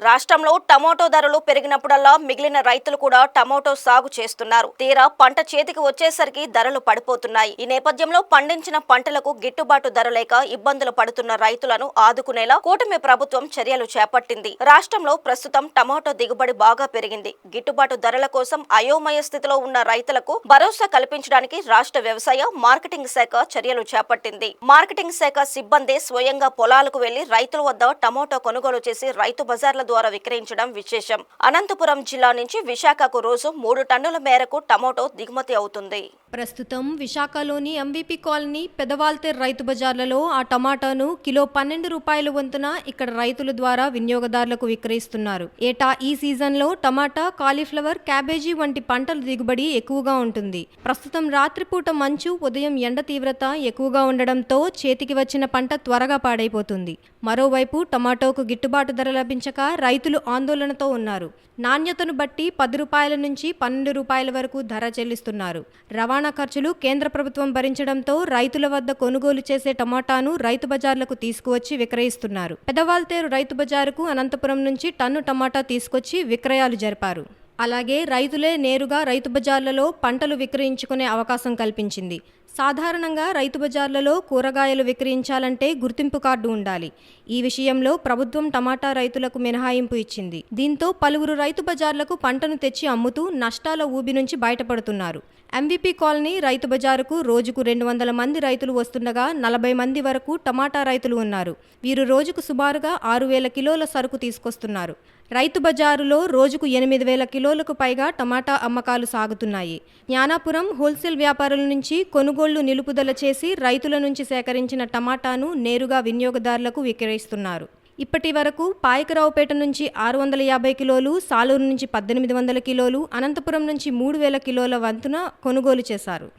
రాష్ట్రంలో టమోటో ధరలు పెరిగినప్పుడల్లా మిగిలిన రైతులు కూడా టమోటో సాగు చేస్తున్నారు. తీరా పంట చేతికి వచ్చేసరికి ధరలు పడిపోతున్నాయి. ఈ నేపథ్యంలో పండించిన పంటలకు గిట్టుబాటు ధర లేక ఇబ్బందులు పడుతున్న రైతులను ఆదుకునేలా కూటమి ప్రభుత్వం చర్యలు చేపట్టింది. రాష్ట్రంలో ప్రస్తుతం టమోటో దిగుబడి బాగా పెరిగింది. గిట్టుబాటు ధరల కోసం అయోమయ స్థితిలో ఉన్న రైతులకు భరోసా కల్పించడానికి రాష్ట్ర వ్యవసాయ మార్కెటింగ్ శాఖ చర్యలు చేపట్టింది. మార్కెటింగ్ శాఖ సిబ్బంది స్వయంగా పొలాలకు వెళ్లి రైతుల వద్ద టమోటో కొనుగోలు చేసి రైతు బజార్ల ద్వారా విక్రయించడం విశేషం. అనంతపురం జిల్లా నుంచి విశాఖకు రోజు 3 టన్నుల మేరకు టమోటో దిగుమతి అవుతుంది. ప్రస్తుతం విశాఖలోని ఎంవీపీ కాలనీ పెదవాల్తేర్ రైతు బజార్లలో ఆ టమాటాను కిలో 12 రూపాయల వంతున ఇక్కడ రైతుల ద్వారా వినియోగదారులకు విక్రయిస్తున్నారు. ఏటా ఈ సీజన్లో టమాటా, కాలీఫ్లవర్, క్యాబేజీ వంటి పంటల దిగుబడి ఎక్కువగా ఉంటుంది. ప్రస్తుతం రాత్రిపూట మంచు, ఉదయం ఎండ తీవ్రత ఎక్కువగా ఉండడంతో చేతికి వచ్చిన పంట త్వరగా పాడైపోతుంది. మరోవైపు టమాటోకు గిట్టుబాటు ధర లభించక రైతులు ఆందోళనతో ఉన్నారు. నాణ్యతను బట్టి 10 రూపాయల నుంచి 12 రూపాయల వరకు ధర చెల్లిస్తున్నారు. రవాణా ఖర్చులు కేంద్ర ప్రభుత్వం భరించడంతో రైతుల వద్ద కొనుగోలు చేసే టమాటాను రైతు బజార్లకు తీసుకువచ్చి విక్రయిస్తున్నారు. పెదవాల్తేరు రైతు బజారుకు అనంతపురం నుంచి టన్ను టమాటా తీసుకొచ్చి విక్రయాలు జరిపారు. అలాగే రైతులే నేరుగా రైతు బజార్లలో పంటలు విక్రయించుకునే అవకాశం కల్పించింది. సాధారణంగా రైతు బజార్లలో కూరగాయలు విక్రయించాలంటే గుర్తింపు కార్డు ఉండాలి. ఈ విషయంలో ప్రభుత్వం టమాటా రైతులకు మినహాయింపు ఇచ్చింది. దీంతో పలువురు రైతు బజార్లకు పంటను తెచ్చి అమ్ముతూ నష్టాల ఊబి నుంచి బయటపడుతున్నారు. ఎంవీపీ కాలనీ రైతు బజారుకు రోజుకు 200 మంది రైతులు వస్తుండగా 40 మంది వరకు టమాటా రైతులు ఉన్నారు. వీరు రోజుకు సుమారుగా 6,000 కిలోల సరుకు తీసుకొస్తున్నారు. రైతు బజారులో రోజుకు 8,000 కిలోలకు పైగా టమాటా అమ్మకాలు సాగుతున్నాయి. జ్ఞానాపురం హోల్సేల్ వ్యాపారుల నుంచి కొనుగోళ్లు నిలుపుదల చేసి రైతుల నుంచి సేకరించిన టమాటాను నేరుగా వినియోగదారులకు విక్రయిస్తున్నారు. ఇప్పటి వరకు పాయకరావుపేట నుంచి 650 కిలోలు, సాలూరు నుంచి 1800 కిలోలు, అనంతపురం నుంచి 3,000 కిలోల వంతున కొనుగోలు చేశారు.